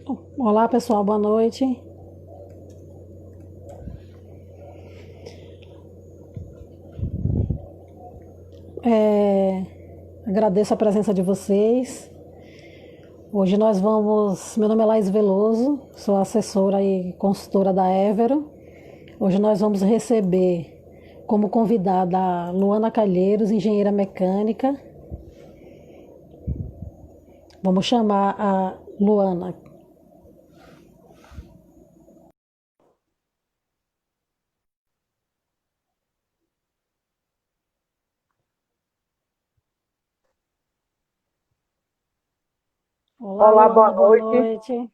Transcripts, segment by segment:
Olá, pessoal, boa noite. Agradeço a presença de vocês. Hoje nós vamos. Meu nome é Laís Veloso, sou assessora e consultora da Évero. Hoje nós vamos receber como convidada a Luana Calheiros, engenheira mecânica. Vamos chamar a Luana. Olá, Olá, Luana, boa boa noite. noite.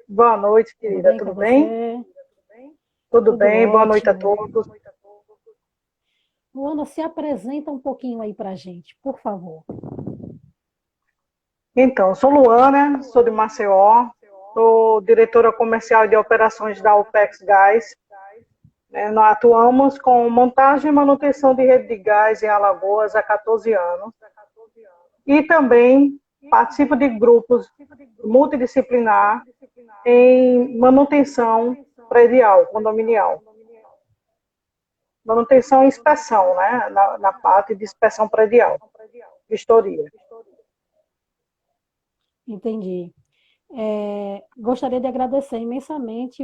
Boa noite, Tudo querida. bem com Tudo bem? você? Tudo Tudo bem? Boa noite a ótimo. todos. Luana, se apresenta um pouquinho aí pra gente, por favor. Então, sou Luana, sou de Maceió, sou diretora comercial de operações da OPEX Gás. Nós atuamos com montagem e manutenção de rede de gás em Alagoas há 14 anos. E também participo de grupos multidisciplinar em manutenção predial, condominial. Manutenção e inspeção, né? Na parte de inspeção predial, vistoria. Entendi. Gostaria de agradecer imensamente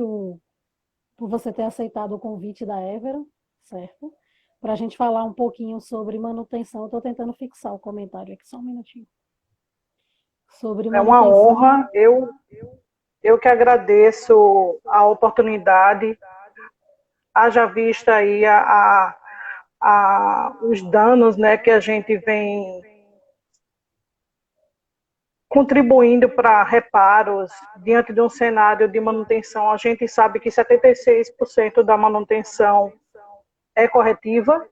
por você ter aceitado o convite da Évero, certo? Para a gente falar um pouquinho sobre manutenção. Estou tentando fixar o comentário aqui, só um minutinho. Sobre É uma manutenção. honra. Eu que agradeço a oportunidade, haja vista aí os danos, né, que a gente vem contribuindo para reparos diante de um cenário de manutenção. A gente sabe que 76% da manutenção é corretiva,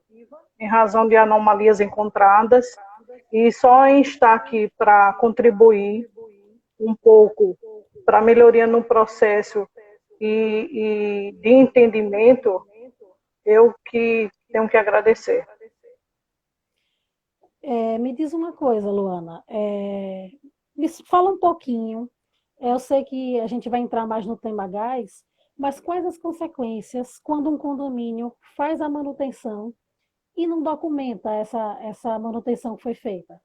em razão de anomalias encontradas, e só em estar aqui para contribuir um pouco para melhoria no processo e de entendimento, eu que tenho que agradecer. Me diz uma coisa, Luana. Me fala um pouquinho. Eu sei que a gente vai entrar mais no tema gás, mas quais as consequências quando um condomínio faz a manutenção e não documenta essa manutenção que foi feita?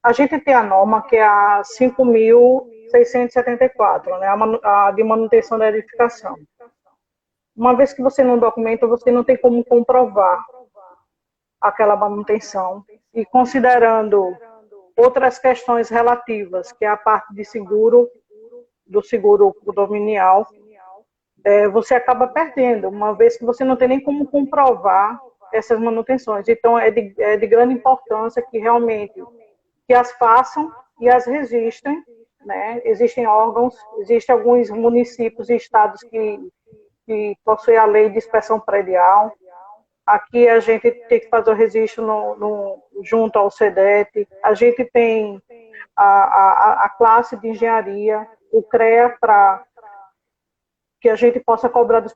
A gente tem a norma que é a 5.674, né, a de manutenção da edificação. Uma vez que você não documenta, você não tem como comprovar aquela manutenção. E considerando outras questões relativas, que é a parte de seguro, do seguro condominial, você acaba perdendo, uma vez que você não tem nem como comprovar essas manutenções. Então, é de grande importância que realmente que as façam e as registrem, né? Existem órgãos, existem alguns municípios e estados que possuem a lei de inspeção predial. Aqui a gente tem que fazer o registro junto ao SEDET. A gente tem a classe de engenharia, o CREA, para que a gente possa cobrar dos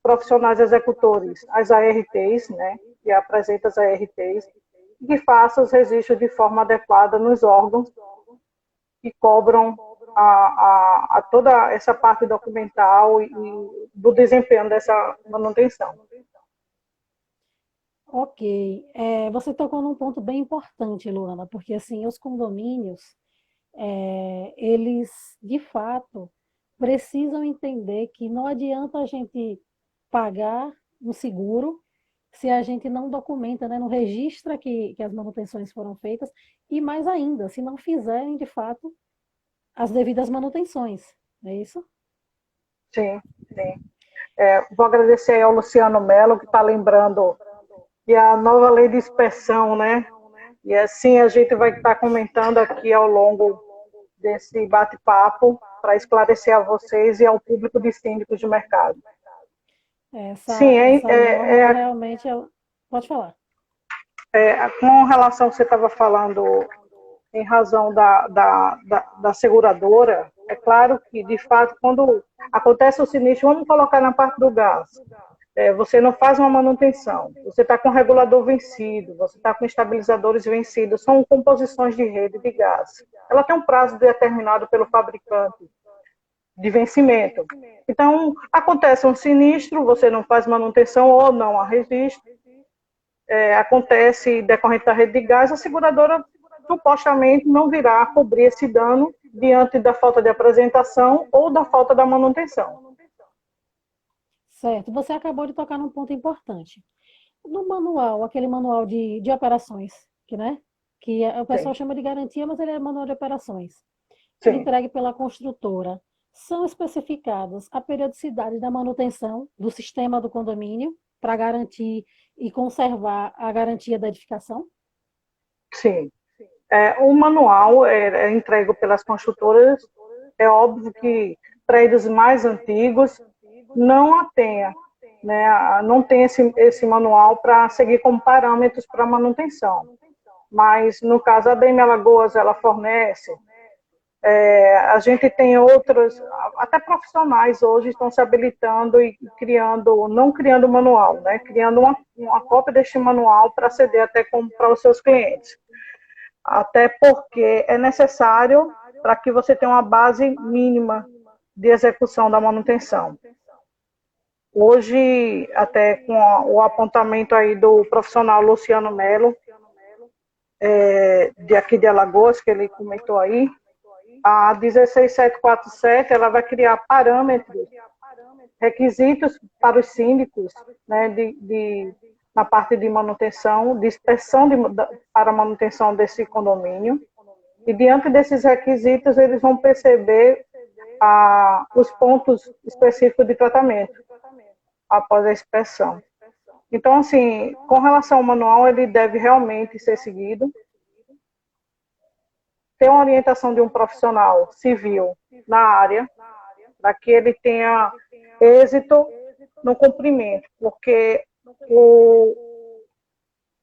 profissionais executores as ARTs, né, que apresenta as ARTs, e que faça os registros de forma adequada nos órgãos que cobram a toda essa parte documental e do desempenho dessa manutenção. Ok. Você tocou num ponto bem importante, Luana, porque assim, os condomínios, eles de fato precisam entender que não adianta a gente pagar um seguro se a gente não documenta, né, não registra que as manutenções foram feitas, e mais ainda, se não fizerem de fato as devidas manutenções, não é isso? Sim, sim. Vou agradecer ao Luciano Melo, que está lembrando que a nova lei de inspeção, né? E assim a gente vai estar comentando aqui ao longo desse bate-papo para esclarecer a vocês e ao público de síndicos de mercado. Sim, Essa norma realmente pode falar. com relação ao que você estava falando em razão da seguradora, é claro que, de fato, quando acontece o sinistro, vamos colocar na parte do gás, você não faz uma manutenção, você está com o regulador vencido, você está com estabilizadores vencidos, são composições de rede de gás. Ela tem um prazo determinado pelo fabricante de vencimento. Então, acontece um sinistro, você não faz manutenção ou não há registro, acontece decorrente da rede de gás, a seguradora supostamente não virá cobrir esse dano diante da falta de apresentação ou da falta da manutenção. Certo. Você acabou de tocar num ponto importante. No manual, aquele manual de operações, que o pessoal Sim, chama de garantia, mas ele é manual de operações, sim. entregue pela construtora, são especificadas a periodicidade da manutenção do sistema do condomínio para garantir e conservar a garantia da edificação? Sim. O manual é entregue pelas construtoras. É óbvio que prédios mais antigos não a tenha, né? Não tem esse manual para seguir como parâmetros para manutenção. Mas, no caso, a DM Alagoas, ela fornece. A gente tem outras, até profissionais hoje estão se habilitando e criando, não criando manual, né? Criando uma cópia deste manual para ceder até para os seus clientes. Até porque é necessário para que você tenha uma base mínima de execução da manutenção. Hoje, até com o apontamento aí do profissional Luciano Melo, de aqui de Alagoas, que ele comentou aí, a 16747 ela vai criar parâmetros, requisitos para os síndicos, né, na parte de manutenção, de inspeção para a manutenção desse condomínio. E diante desses requisitos, eles vão perceber os pontos específicos de tratamento após a inspeção. Então, assim, com relação ao manual, ele deve realmente ser seguido. Ter uma orientação de um profissional civil na área, para que ele tenha êxito no cumprimento, porque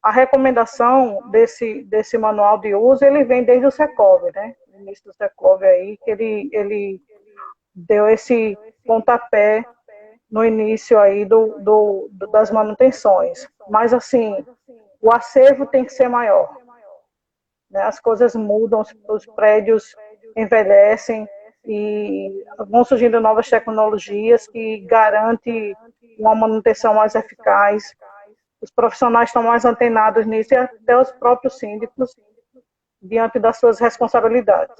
a recomendação desse manual de uso, ele vem desde o Secov, né? O início do Secov aí, que ele deu esse pontapé no início aí das manutenções. Mas, assim, o acervo tem que ser maior, né? As coisas mudam, os prédios envelhecem e vão surgindo novas tecnologias que garantem uma manutenção mais eficaz. Os profissionais estão mais antenados nisso e até os próprios síndicos diante das suas responsabilidades.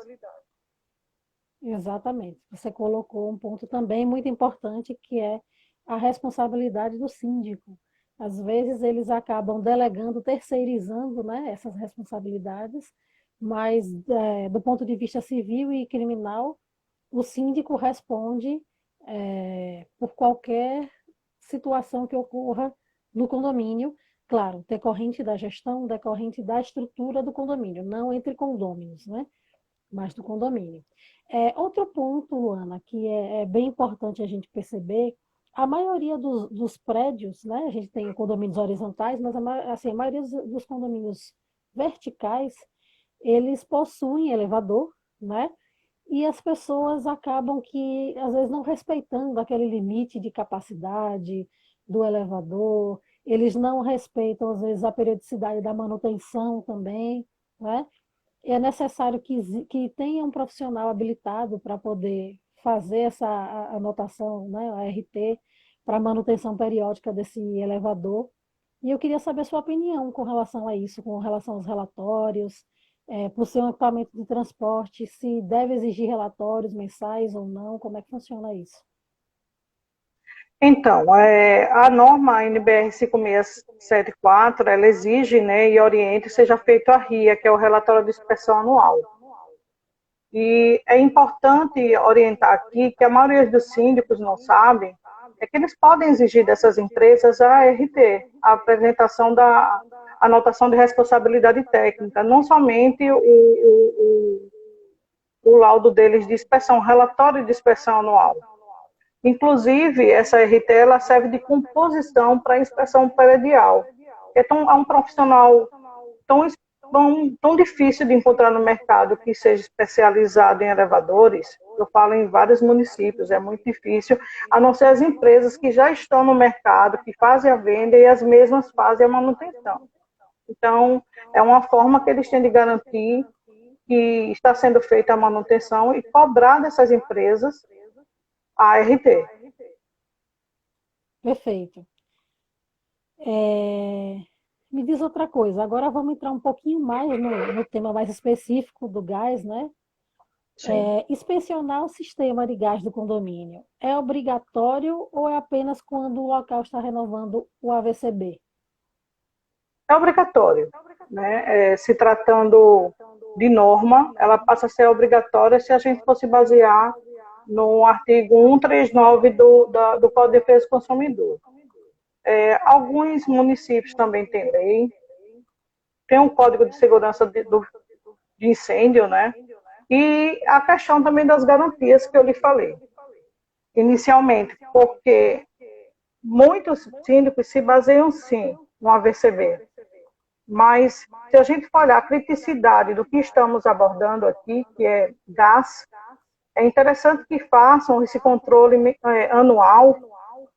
Exatamente. Você colocou um ponto também muito importante, que é a responsabilidade do síndico. Às vezes eles acabam delegando, terceirizando, né, essas responsabilidades, mas do ponto de vista civil e criminal, o síndico responde por qualquer situação que ocorra no condomínio, claro, decorrente da gestão, decorrente da estrutura do condomínio, não entre condôminos, né? Mas do condomínio. Outro ponto, Luana, que é bem importante a gente perceber, a maioria dos prédios, né? A gente tem condomínios horizontais, mas a maioria dos condomínios verticais, eles possuem elevador, né? E as pessoas acabam que, às vezes, não respeitando aquele limite de capacidade do elevador, eles não respeitam, às vezes, a periodicidade da manutenção também, né? É necessário que tenha um profissional habilitado para poder fazer essa anotação, né, a RT, para manutenção periódica desse elevador. E eu queria saber a sua opinião com relação a isso, com relação aos relatórios, por ser um equipamento de transporte, se deve exigir relatórios mensais ou não, como é que funciona isso? Então, a norma NBR 5674, ela exige, né, e orienta que seja feito a RIA, que é o relatório de inspeção anual. E é importante orientar aqui que a maioria dos síndicos não sabem, é que eles podem exigir dessas empresas a RT, a apresentação da anotação de responsabilidade técnica, não somente o laudo deles de inspeção, o relatório de inspeção anual. Inclusive, essa RT ela serve de composição para a inspeção predial. Então, é um profissional tão difícil de encontrar no mercado que seja especializado em elevadores. Eu falo em vários municípios, é muito difícil, a não ser as empresas que já estão no mercado, que fazem a venda e as mesmas fazem a manutenção. Então, é uma forma que eles têm de garantir que está sendo feita a manutenção e cobrar dessas empresas ART. Perfeito. É, Me diz outra coisa, agora vamos entrar um pouquinho mais no tema mais específico do gás, né? Sim. Inspecionar o sistema de gás do condomínio é obrigatório ou é apenas quando o local está renovando o AVCB? É obrigatório, né? Se tratando de norma, ela passa a ser obrigatória se a gente fosse basear no artigo 139 do Código de Defesa do Consumidor. Alguns municípios também têm lei, tem um Código de Segurança de Incêndio, né? E a questão também das garantias que eu lhe falei inicialmente, porque muitos síndicos se baseiam sim no AVCB, mas se a gente for olhar a criticidade do que estamos abordando aqui, que é gás, é interessante que façam esse controle anual,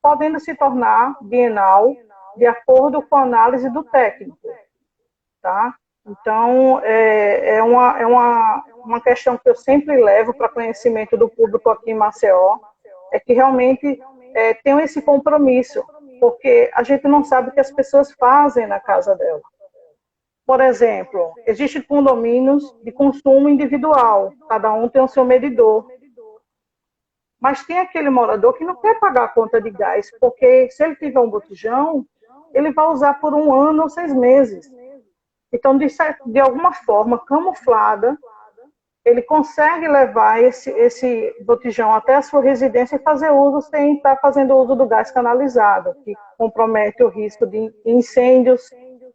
podendo se tornar bienal, de acordo com a análise do técnico, tá? Então, uma questão que eu sempre levo para conhecimento do público aqui em Maceió, é que realmente tenham esse compromisso, porque a gente não sabe o que as pessoas fazem na casa dela. Por exemplo, existem condomínios de consumo individual, cada um tem o seu medidor. Mas tem aquele morador que não quer pagar a conta de gás, porque se ele tiver um botijão, ele vai usar por 1 ano ou 6 meses. Então, de alguma forma camuflada, ele consegue levar esse botijão até a sua residência e fazer uso sem estar fazendo uso do gás canalizado, que compromete o risco de incêndios,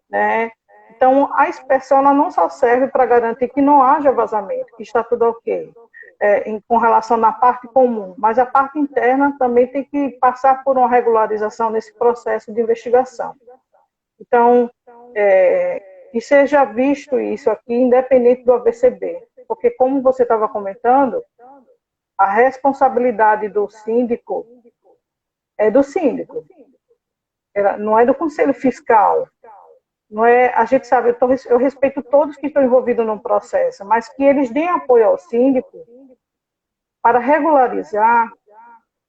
né? Então, a inspeção ela não só serve para garantir que não haja vazamento, que está tudo ok, com relação na parte comum, mas a parte interna também tem que passar por uma regularização nesse processo de investigação. Então, que seja visto isso aqui, independente do AVCB, porque como você estava comentando, a responsabilidade do síndico é do síndico, não é do conselho fiscal. Não é, a gente sabe, eu respeito todos que estão envolvidos no processo, mas que eles deem apoio ao síndico para regularizar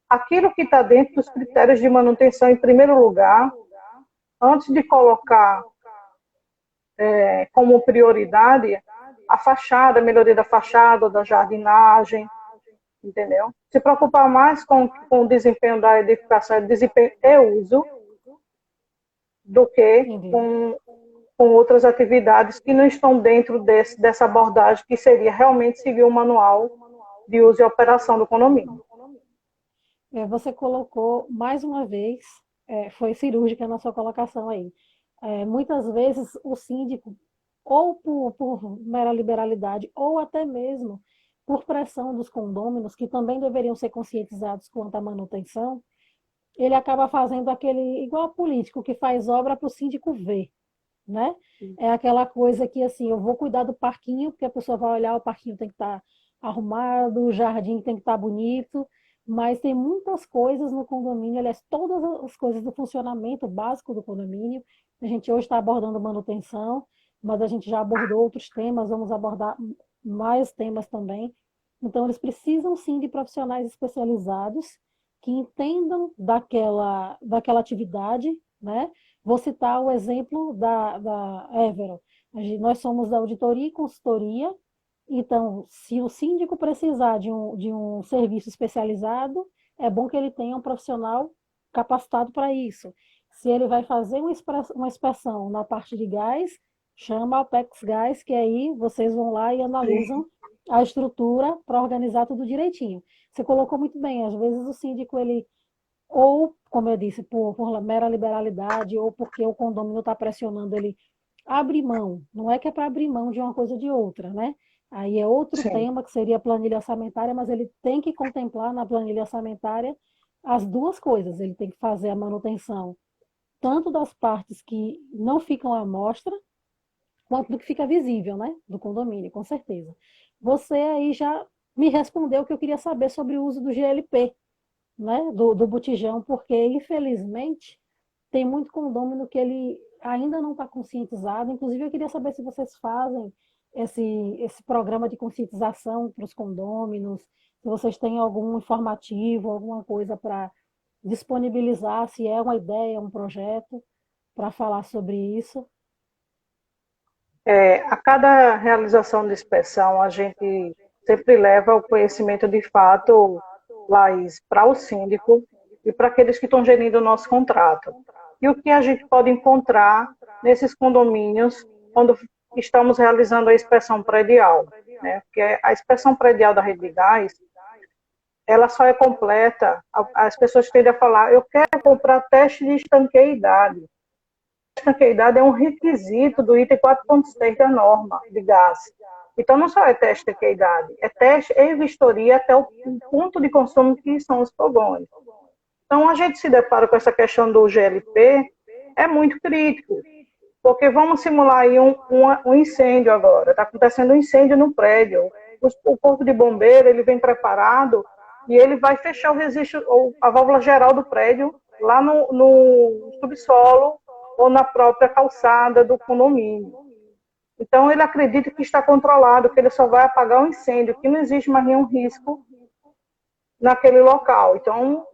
aquilo que está dentro dos critérios de manutenção em primeiro lugar, antes de colocar como prioridade a fachada, a melhoria da fachada, da jardinagem, entendeu? Se preocupar mais com o desempenho da edificação, desempenho e uso, do que Entendi. com outras atividades que não estão dentro dessa abordagem, que seria realmente seguir o manual de uso e operação do condomínio. Você colocou, mais uma vez, foi cirúrgica na sua colocação aí. Muitas vezes o síndico, ou por mera liberalidade, ou até mesmo por pressão dos condôminos, que também deveriam ser conscientizados quanto à manutenção, ele acaba fazendo aquele, igual político, que faz obra para o síndico ver, né? É aquela coisa que, assim, eu vou cuidar do parquinho, porque a pessoa vai olhar, o parquinho tem que estar arrumado, o jardim tem que estar bonito, mas tem muitas coisas no condomínio, aliás, todas as coisas do funcionamento básico do condomínio. A gente hoje está abordando manutenção, mas a gente já abordou outros temas, vamos abordar mais temas também. Então, eles precisam sim de profissionais especializados que entendam daquela atividade, né? Vou citar o exemplo da Evero. Nós somos da auditoria e consultoria, então, se o síndico precisar de um serviço especializado, é bom que ele tenha um profissional capacitado para isso. Se ele vai fazer uma inspeção na parte de gás, chama a Alpex Gás, que aí vocês vão lá e analisam a estrutura para organizar tudo direitinho. Você colocou muito bem, às vezes o síndico, ele, ou, como eu disse, por mera liberalidade, ou porque o condomínio está pressionando ele, abre mão. Não é que é para abrir mão de uma coisa ou de outra, né? Aí é outro Sim, tema, que seria a planilha orçamentária, mas ele tem que contemplar na planilha orçamentária as duas coisas. Ele tem que fazer a manutenção tanto das partes que não ficam à mostra, quanto do que fica visível, né? Do condomínio, com certeza. Você aí já me respondeu o que eu queria saber sobre o uso do GLP, né? Do botijão, porque, infelizmente, tem muito condômino que ele ainda não está conscientizado. Inclusive, eu queria saber se vocês fazem esse programa de conscientização para os condôminos, Se vocês têm algum informativo, alguma coisa para disponibilizar, se é uma ideia, um projeto, para falar sobre isso. A cada realização de inspeção, a gente sempre leva o conhecimento de fato, Laís, para o síndico e para aqueles que estão gerindo o nosso contrato. E o que a gente pode encontrar nesses condomínios quando estamos realizando a inspeção predial, né? Porque a inspeção predial da rede de gás, ela só é completa, as pessoas tendem a falar, eu quero comprar teste de estanqueidade. Estanqueidade é um requisito do item 4.6 da norma de gás. Então, não só é teste de estanqueidade, é teste e vistoria até o ponto de consumo que são os fogões. Então, a gente se depara com essa questão do GLP, é muito crítico, porque vamos simular aí um incêndio agora, está acontecendo um incêndio no prédio, o corpo de bombeiro ele vem preparado e ele vai fechar o registro, ou a válvula geral do prédio lá no subsolo ou na própria calçada do condomínio. Então, ele acredita que está controlado, que ele só vai apagar o incêndio, que não existe mais nenhum risco naquele local. Então,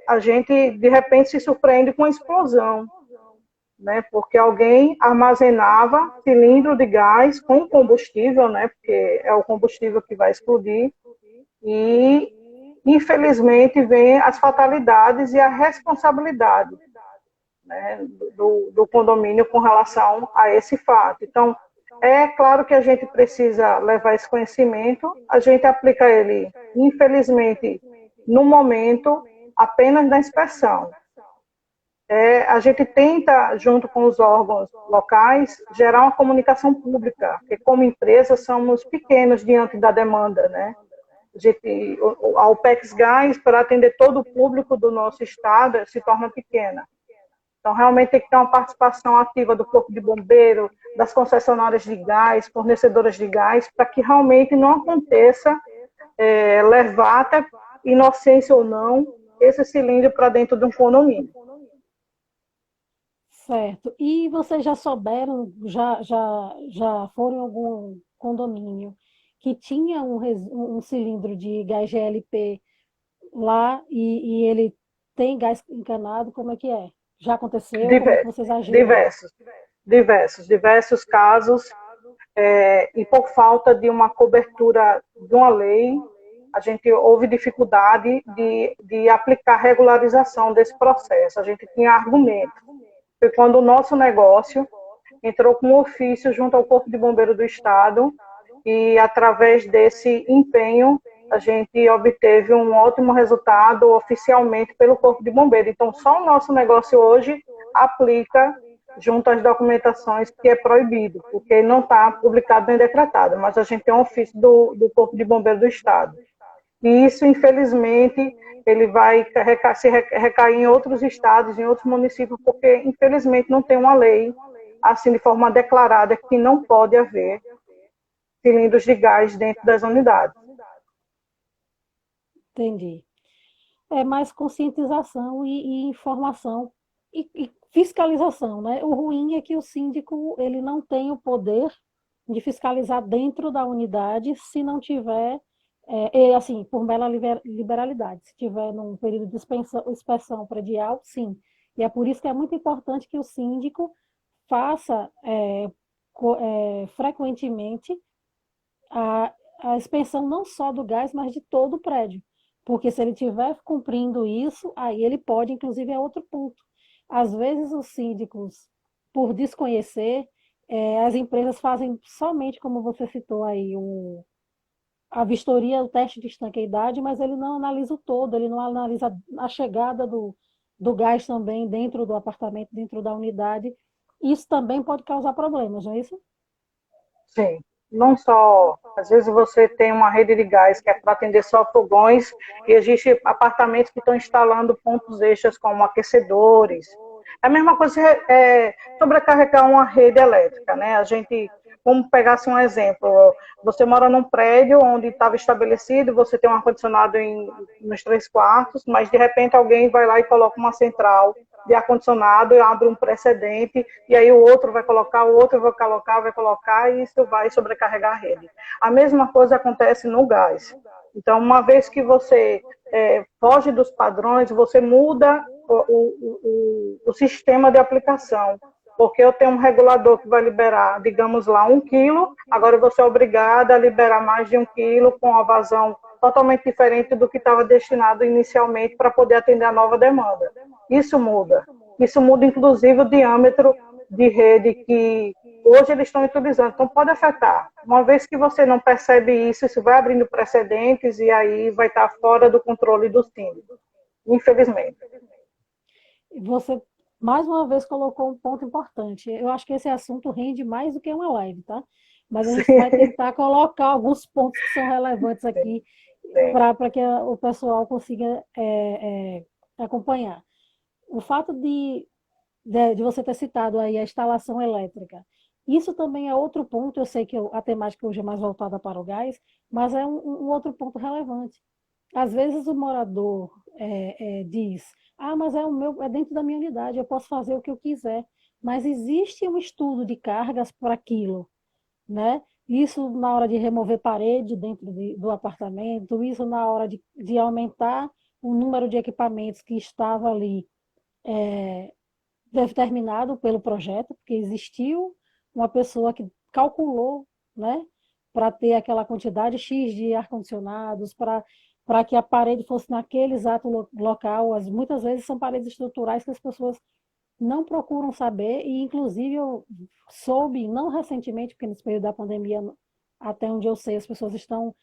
a gente, de repente, se surpreende com a explosão, né? Porque alguém armazenava cilindro de gás com combustível, né? Porque é o combustível que vai explodir, e, infelizmente, vem as fatalidades e a responsabilidade, né, do condomínio com relação a esse fato. Então, é claro que a gente precisa levar esse conhecimento, a gente aplica ele, infelizmente, no momento, apenas na inspeção. A gente tenta, junto com os órgãos locais, gerar uma comunicação pública, porque como empresa somos pequenos diante da demanda, né? A OPEX Gás, para atender todo o público do nosso estado, se torna pequena. Então, realmente tem que ter uma participação ativa do Corpo de Bombeiro, das concessionárias de gás, fornecedoras de gás, para que realmente não aconteça levar, até inocência ou não, esse cilindro para dentro de um condomínio. Certo. E vocês já souberam, já foram em algum condomínio que tinha um cilindro de gás GLP lá e ele tem gás encanado? Como é que é? Já aconteceu? Como é que vocês agiram? Diversos casos, e por falta de uma cobertura de uma lei, a gente houve dificuldade de aplicar regularização desse processo. A gente tinha argumento. Foi quando o nosso negócio entrou com um ofício junto ao Corpo de Bombeiro do Estado e, através desse empenho, a gente obteve um ótimo resultado oficialmente pelo Corpo de Bombeiro. Então, só o nosso negócio hoje aplica junto às documentações que é proibido, porque não está publicado nem decretado, mas a gente tem um ofício do Corpo de Bombeiro do Estado. E isso, infelizmente, ele vai se recair em outros estados, em outros municípios, porque, infelizmente, não tem uma lei, assim, de forma declarada, que não pode haver cilindros de gás dentro das unidades. Entendi. É mais conscientização e informação e fiscalização, né? O ruim é que o síndico ele não tem o poder de fiscalizar dentro da unidade se não tiver, assim, por mera liberalidade. Se tiver num período de inspeção predial, sim. E é por isso que é muito importante que o síndico faça frequentemente a, a inspeção não só do gás, mas de todo o prédio. Porque se ele estiver cumprindo isso, aí ele pode, inclusive, é outro ponto. Às vezes os síndicos, por desconhecer, as empresas fazem somente, como você citou aí, a vistoria, o teste de estanqueidade, mas ele não analisa o todo, ele não analisa a chegada do gás também dentro do apartamento, dentro da unidade. Isso também pode causar problemas, não é isso? Sim. Não só, às vezes você tem uma rede de gás que é para atender só fogões, e existe apartamentos que estão instalando pontos extras como aquecedores. É a mesma coisa sobrecarregar uma rede elétrica, né? A gente, vamos pegar assim, um exemplo, você mora num prédio onde estava estabelecido, você tem um ar-condicionado nos 3 quartos, mas de repente alguém vai lá e coloca uma central de ar-condicionado e abre um precedente, e aí o outro vai colocar, o outro vai colocar, e isso vai sobrecarregar a rede. A mesma coisa acontece no gás. Então, uma vez que você foge dos padrões, você muda o sistema de aplicação. Porque eu tenho um regulador que vai liberar, digamos lá, 1 quilo, agora eu vou ser obrigada a liberar mais de 1 quilo com uma vazão totalmente diferente do que estava destinado inicialmente para poder atender a nova demanda. Isso muda. Isso muda, inclusive, o diâmetro de rede que hoje eles estão utilizando. Então, pode afetar. Uma vez que você não percebe isso, isso vai abrindo precedentes e aí vai estar fora do controle do síndico, infelizmente. Você, mais uma vez, colocou um ponto importante. Eu acho que esse assunto rende mais do que uma live, tá? Mas a gente vai tentar colocar alguns pontos que são relevantes aqui para que o pessoal consiga acompanhar. O fato de você ter citado aí a instalação elétrica, isso também é outro ponto. Eu sei que a temática hoje é mais voltada para o gás, mas é um outro ponto relevante. Às vezes o morador diz, mas é dentro da minha unidade, eu posso fazer o que eu quiser. Mas existe um estudo de cargas para aquilo, né? Isso na hora de remover parede dentro do apartamento, isso na hora de aumentar o número de equipamentos que estava ali determinado pelo projeto, porque existiu uma pessoa que calculou, né, para ter aquela quantidade X de ar-condicionados, para que a parede fosse naquele exato local. Muitas vezes são paredes estruturais que as pessoas não procuram saber, e inclusive eu soube, não recentemente, porque nesse período da pandemia, até onde eu sei, as pessoas estão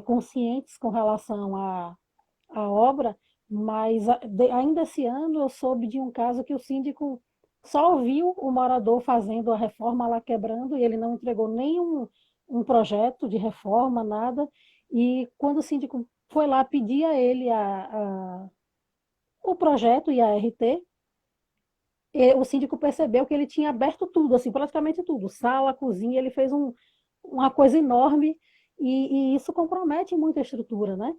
conscientes com relação à obra, mas ainda esse ano eu soube de um caso que o síndico só ouviu o morador fazendo a reforma lá quebrando, e ele não entregou nenhum um projeto de reforma, nada, e quando o síndico foi lá pedir a ele o projeto e a RT, o síndico percebeu que ele tinha aberto tudo, assim, praticamente tudo, sala, cozinha, ele fez uma coisa enorme, e isso compromete muito a estrutura, né?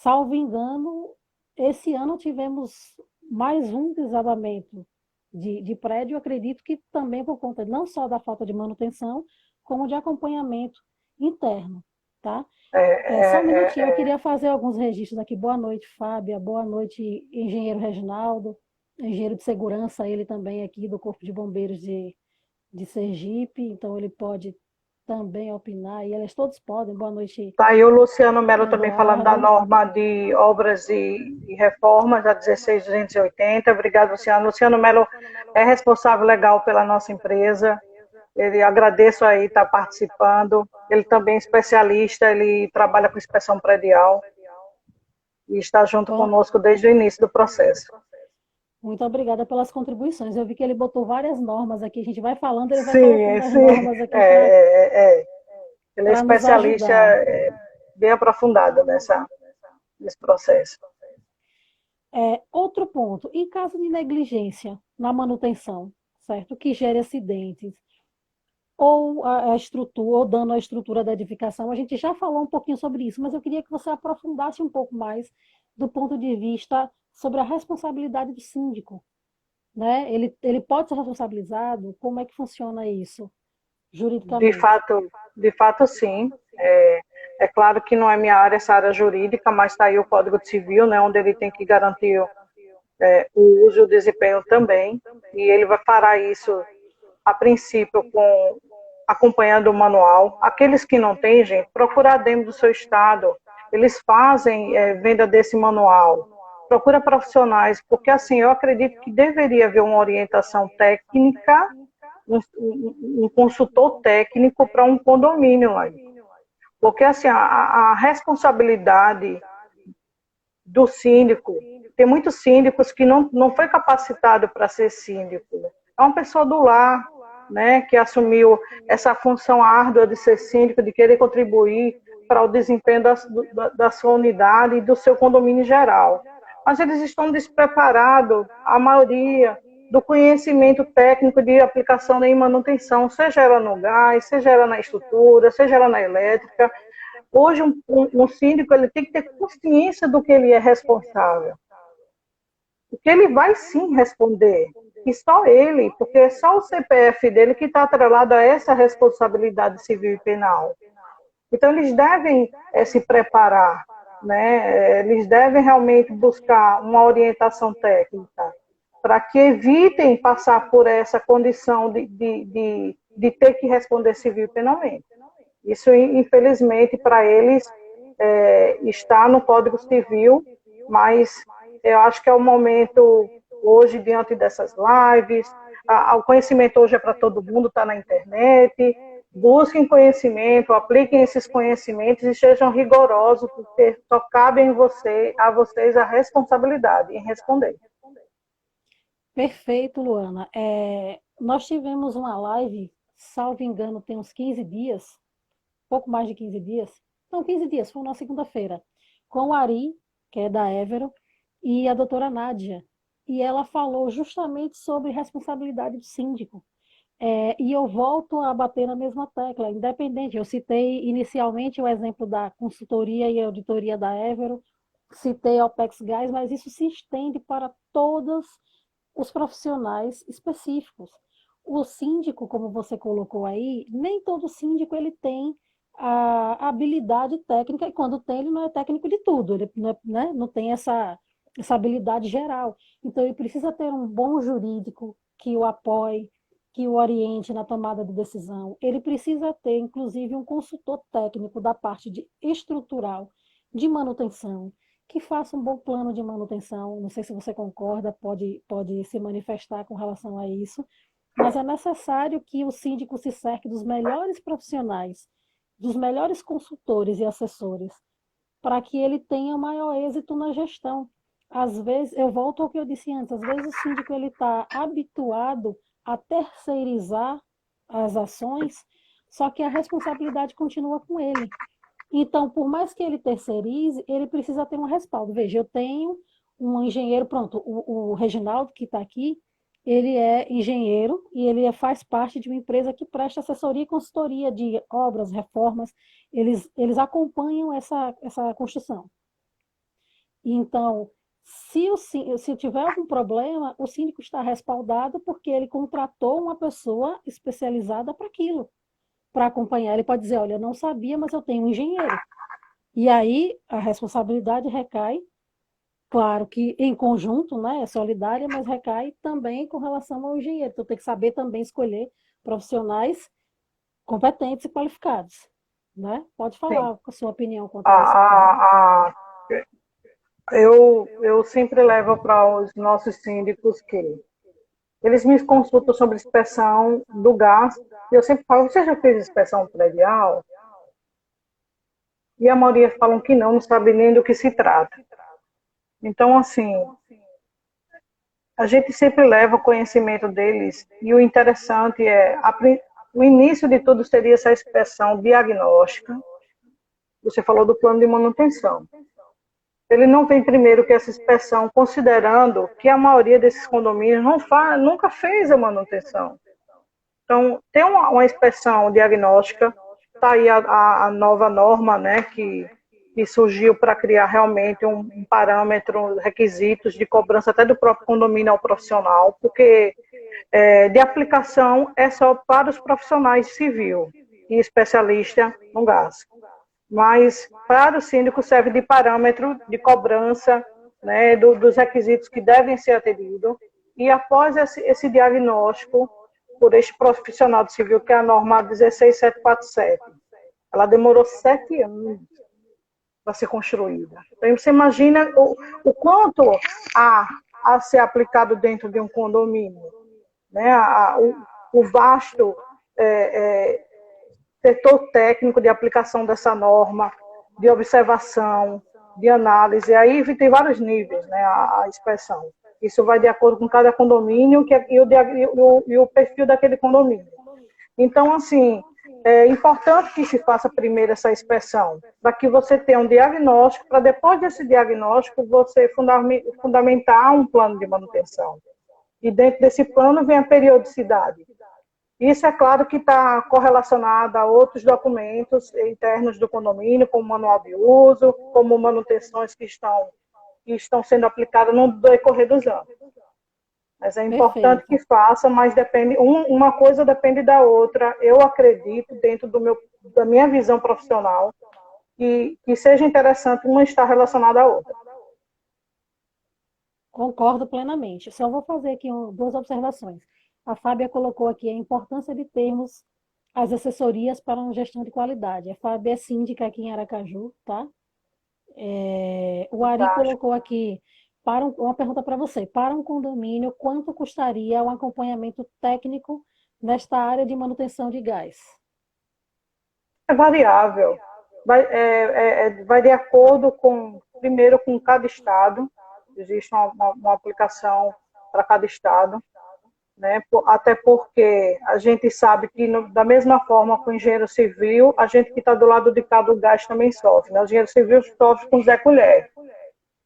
Salvo engano, esse ano tivemos mais um desabamento de prédio, eu acredito que também por conta não só da falta de manutenção, como de acompanhamento interno, tá? Só um minutinho, eu queria fazer alguns registros aqui. Boa noite, Fábia. Boa noite, engenheiro Reginaldo, engenheiro de segurança, ele também aqui do Corpo de Bombeiros de Sergipe, então ele pode também opinar, e eles todos podem. Boa noite. Tá aí o Luciano Melo também falando da Eduardo. norma de obras e reformas, a 16.280. Obrigado, Luciano. Luciano Melo é responsável legal pela nossa empresa. Ele agradeço aí estar participando. Ele também é especialista, ele trabalha com inspeção predial e está junto conosco desde o início do processo. Muito obrigada pelas contribuições. Eu vi que ele botou várias normas aqui, a gente vai falando, ele vai colocando as normas aqui Ele é especialista bem aprofundado nesse processo. Outro ponto, em caso de negligência na manutenção, certo? Que gere acidentes, ou a estrutura, ou dano à estrutura da edificação. A gente já falou um pouquinho sobre isso, mas eu queria que você aprofundasse um pouco mais do ponto de vista sobre a responsabilidade do síndico, né? Ele pode ser responsabilizado? Como é que funciona isso juridicamente? De fato, sim. É claro que não é minha área, essa área jurídica, mas está aí o Código Civil, né, onde ele tem que garantir o uso e o desempenho também, e ele vai fará isso, a princípio, acompanhando o manual. Aqueles que não têm, gente, procurar dentro do seu estado, eles fazem venda desse manual. Procura profissionais, porque assim, eu acredito que deveria haver uma orientação técnica, um consultor técnico para um condomínio aí. Porque assim, a responsabilidade do síndico, tem muitos síndicos que não foi capacitado para ser síndico. É uma pessoa do lar, né, que assumiu essa função árdua de ser síndico, de querer contribuir para o desempenho da sua unidade e do seu condomínio em geral. Mas eles estão despreparados, a maioria, do conhecimento técnico de aplicação em manutenção, seja ela no gás, seja ela na estrutura, seja ela na elétrica. Hoje, um síndico ele tem que ter consciência do que ele é responsável. Porque ele vai sim responder, e só ele, porque é só o CPF dele que está atrelado a essa responsabilidade civil e penal. Então, eles devem se preparar, né? Eles devem realmente buscar uma orientação técnica para que evitem passar por essa condição de ter que responder civil e penalmente. Isso, infelizmente, para eles está no Código Civil, mas eu acho que é o momento, hoje, diante dessas lives, o conhecimento hoje é para todo mundo, está na internet, busquem conhecimento, apliquem esses conhecimentos e sejam rigorosos, porque só cabe a vocês a responsabilidade em responder. Perfeito, Luana. Nós tivemos uma live, salvo engano, tem uns 15 dias, pouco mais de 15 dias. Não, 15 dias, foi na segunda-feira, com o Ari, que é da Évero, e a doutora Nádia. E ela falou justamente sobre responsabilidade do síndico. E eu volto a bater na mesma tecla, independente. Eu citei inicialmente o exemplo da consultoria e auditoria da Évero, citei a OPEX Gás, mas isso se estende para todos os profissionais específicos. O síndico, como você colocou aí, nem todo síndico ele tem a habilidade técnica, e quando tem, ele não é técnico de tudo, ele não tem essa habilidade geral. Então, ele precisa ter um bom jurídico que o apoie, que o oriente na tomada de decisão. Ele precisa ter, inclusive, um consultor técnico da parte de estrutural, de manutenção, que faça um bom plano de manutenção. Não sei se você concorda, pode se manifestar com relação a isso, mas é necessário que o síndico se cerque dos melhores profissionais, dos melhores consultores e assessores, para que ele tenha maior êxito na gestão. Às vezes, eu volto ao que eu disse antes, às vezes o síndico está habituado a terceirizar as ações, só que a responsabilidade continua com ele. Então, por mais que ele terceirize, ele precisa ter um respaldo. Veja, eu tenho um engenheiro, pronto, o Reginaldo, que está aqui, ele é engenheiro e ele faz parte de uma empresa que presta assessoria e consultoria de obras, reformas, eles acompanham essa construção. Então, se tiver algum problema, o síndico está respaldado porque ele contratou uma pessoa especializada para aquilo, para acompanhar. Ele pode dizer, olha, eu não sabia, mas eu tenho um engenheiro. E aí a responsabilidade recai, claro que em conjunto, né, é solidária, mas recai também com relação ao engenheiro. Então tem que saber também escolher profissionais competentes e qualificados. Né? Pode Sim. falar a sua opinião quanto A, a isso. a, a, eu sempre levo para os nossos síndicos que eles me consultam sobre inspeção do gás, e eu sempre falo, você já fez inspeção predial? E a maioria falam que não sabe nem do que se trata. Então, assim, a gente sempre leva o conhecimento deles, e o interessante o início de tudo seria essa inspeção diagnóstica. Você falou do plano de manutenção. Ele não vem primeiro que essa inspeção, considerando que a maioria desses condomínios nunca fez a manutenção. Então, tem uma inspeção diagnóstica, está aí a nova norma, né, que surgiu para criar realmente um parâmetro, requisitos de cobrança até do próprio condomínio ao profissional, porque de aplicação é só para os profissionais civil e especialista no gás. Mas para o síndico serve de parâmetro de cobrança, né, dos requisitos que devem ser atendidos, e após esse diagnóstico por este profissional de civil, que é a norma 16747, ela demorou 7 anos para ser construída. Então, você imagina o quanto há a ser aplicado dentro de um condomínio, né? O vasto setor técnico de aplicação dessa norma, de observação, de análise. Aí tem vários níveis, né, a inspeção. Isso vai de acordo com cada condomínio e o perfil daquele condomínio. Então, assim, é importante que se faça primeiro essa inspeção, para que você tenha um diagnóstico, para depois desse diagnóstico você fundamentar um plano de manutenção. E dentro desse plano vem a periodicidade. Isso é claro que está correlacionado a outros documentos internos do condomínio, como manual de uso, como manutenções que estão sendo aplicadas no decorrer dos anos. Mas é importante que faça, mas depende, uma coisa depende da outra. Eu acredito, dentro da minha visão profissional, que seja interessante uma estar relacionada à outra. Concordo plenamente. Só vou fazer aqui duas observações. A Fábia colocou aqui a importância de termos as assessorias para uma gestão de qualidade. A Fábia é síndica aqui em Aracaju, tá? O Ari Fantástico. colocou aqui uma pergunta para você. Para um condomínio, quanto custaria um acompanhamento técnico nesta área de manutenção de gás? É variável. Vai de acordo primeiro, com cada estado. Existe uma aplicação para cada estado, né? Até porque a gente sabe que, da mesma forma que o engenheiro civil, a gente que está do lado de cá do gás também sofre, né? O engenheiro civil sofre com Zé Colher,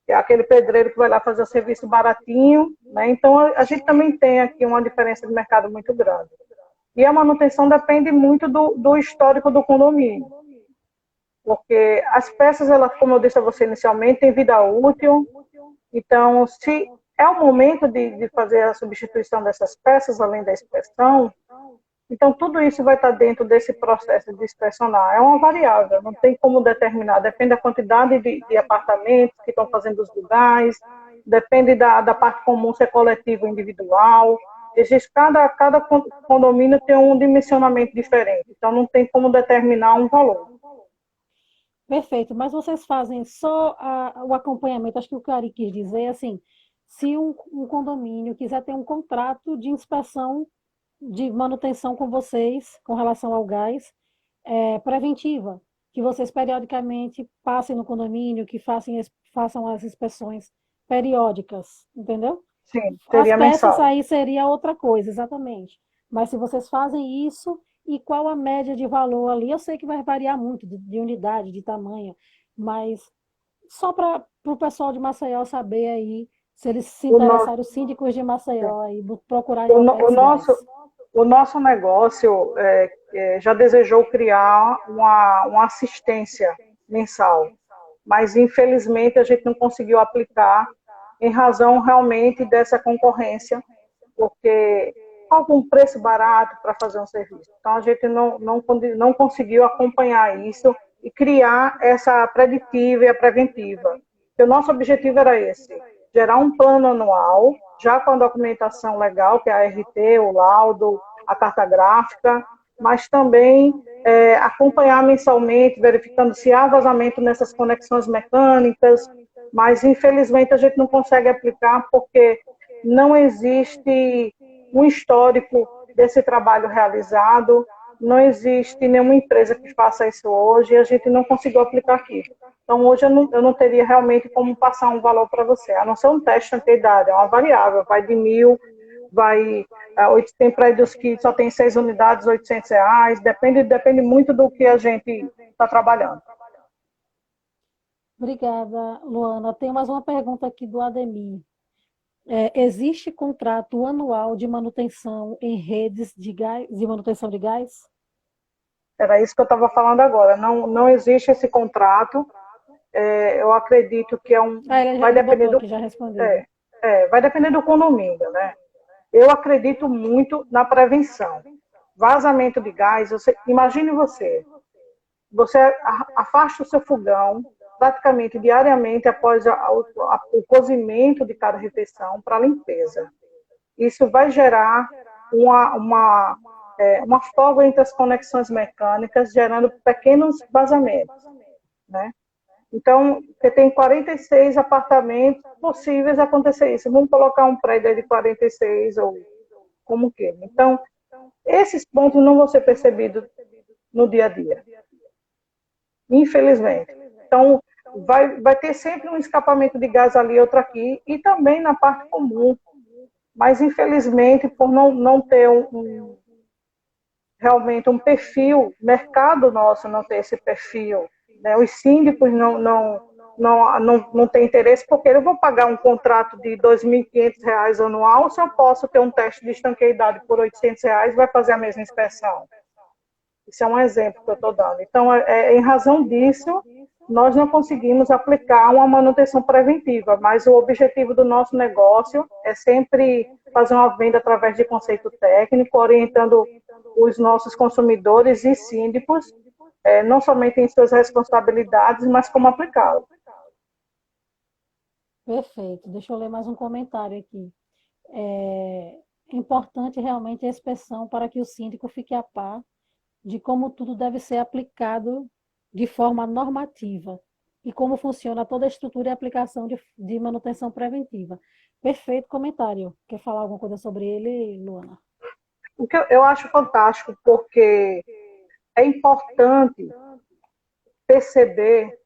que é aquele pedreiro que vai lá fazer o serviço baratinho, né? Então, a gente também tem aqui uma diferença de mercado muito grande. E a manutenção depende muito do histórico do condomínio, porque as peças, como eu disse a você inicialmente, têm vida útil. Então, se é o momento de fazer a substituição dessas peças, além da inspeção, então tudo isso vai estar dentro desse processo de inspecionar. É uma variável, não tem como determinar, depende da quantidade de apartamentos que estão fazendo os lugares, depende da parte comum, se é coletivo ou individual. Cada condomínio tem um dimensionamento diferente, então não tem como determinar um valor. Perfeito, mas vocês fazem só o acompanhamento, acho que o Cari quis dizer, assim, se um condomínio quiser ter um contrato de inspeção de manutenção com vocês, com relação ao gás, preventiva, que vocês periodicamente passem no condomínio, que façam as inspeções periódicas, entendeu? Sim, As seria peças mensal. aí seria outra coisa, exatamente. Mas se vocês fazem isso, e qual a média de valor ali? Eu sei que vai variar muito de unidade, de tamanho, mas só para o pessoal de Maceió saber aí, se eles se O, no, interessarem, os síndicos de Maceió aí procurarem o, a no, o OPEX nosso, Gás. o nosso negócio já desejou criar uma assistência mensal, mas infelizmente a gente não conseguiu aplicar em razão realmente dessa concorrência, porque falta um preço barato para fazer um serviço. Então a gente não conseguiu acompanhar isso e criar essa preditiva e a preventiva. Porque o nosso objetivo era esse, gerar um plano anual, já com a documentação legal, que é a RT, o laudo, a carta gráfica, mas também acompanhar mensalmente, verificando se há vazamento nessas conexões mecânicas, mas infelizmente a gente não consegue aplicar porque não existe um histórico desse trabalho realizado, não existe nenhuma empresa que faça isso hoje e a gente não conseguiu aplicar aqui. Então, hoje eu não teria realmente como passar um valor para você, a não ser um teste de antiguidade, é uma variável, vai de 1.000, tem prédios que só tem 6 unidades, R$ 800, depende muito do que a gente está trabalhando. Obrigada, Luana. Tem mais uma pergunta aqui do Ademir. Existe contrato anual de manutenção em redes de gás, de manutenção de gás? Era isso que eu estava falando agora. Não existe esse contrato. Eu acredito que vai Ele depender botou aqui, já respondeu. vai depender do condomínio, né? Eu acredito muito na prevenção. Vazamento de gás, imagine você afasta o seu fogão praticamente diariamente após o cozimento de cada refeição para limpeza. Isso vai gerar uma folga entre as conexões mecânicas, gerando pequenos vazamentos, né? Então, você tem 46 apartamentos possíveis acontecer isso. Vamos colocar um prédio aí de 46 ou como que. Então, esses pontos não vão ser percebidos no dia a dia, infelizmente. Então, vai ter sempre um escapamento de gás ali, outro aqui, e também na parte comum. Mas, infelizmente, por não ter realmente um perfil, mercado nosso não ter esse perfil, né? Os síndicos não têm interesse, porque eu vou pagar um contrato de R$ 2.500 anual, se eu posso ter um teste de estanqueidade por R$ 800, vai fazer a mesma inspeção. Isso é um exemplo que eu estou dando. Então, em razão disso, nós não conseguimos aplicar uma manutenção preventiva, mas o objetivo do nosso negócio é sempre fazer uma venda através de conceito técnico, orientando os nossos consumidores e síndicos não somente em suas responsabilidades, mas como aplicá-lo. Perfeito. Deixa eu ler mais um comentário aqui. É importante realmente a inspeção para que o síndico fique a par de como tudo deve ser aplicado de forma normativa e como funciona toda a estrutura e aplicação de manutenção preventiva. Perfeito comentário. Quer falar alguma coisa sobre ele, Luana? O que eu acho fantástico, porque é importante perceber,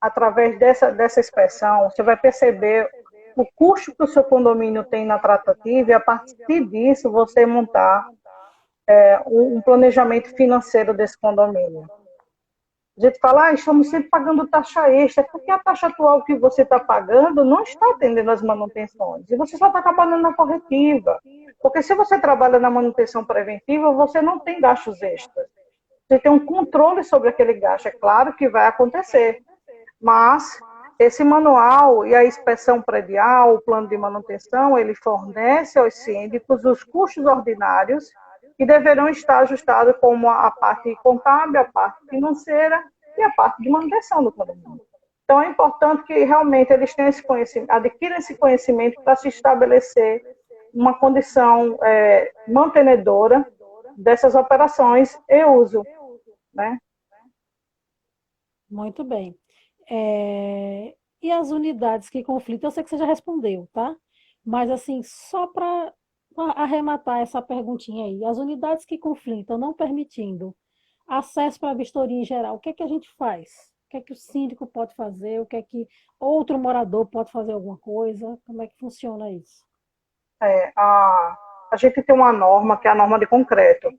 através dessa expressão, você vai perceber o custo que o seu condomínio tem na tratativa e, a partir disso, você montar um planejamento financeiro desse condomínio. A gente fala, estamos sempre pagando taxa extra, porque a taxa atual que você está pagando não está atendendo as manutenções. E você só está trabalhando na corretiva. Porque se você trabalha na manutenção preventiva, você não tem gastos extras. Você tem um controle sobre aquele gasto. É claro que vai acontecer. Mas esse manual e a inspeção predial, o plano de manutenção, ele fornece aos síndicos os custos ordinários que deverão estar ajustados como a parte contábil, a parte financeira e a parte de manutenção do condomínio. Então, é importante que realmente eles tenham esse conhecimento, adquiram esse conhecimento para se estabelecer uma condição mantenedora dessas operações e uso, né? Muito bem. E as unidades que conflitam, eu sei que você já respondeu, tá? Mas, assim, só para arrematar essa perguntinha aí, as unidades que conflitam, não permitindo acesso para a vistoria em geral, o que é que a gente faz? O que é que o síndico pode fazer? O que é que outro morador pode fazer alguma coisa? Como é que funciona isso? A gente tem uma norma, que é a norma de concreto,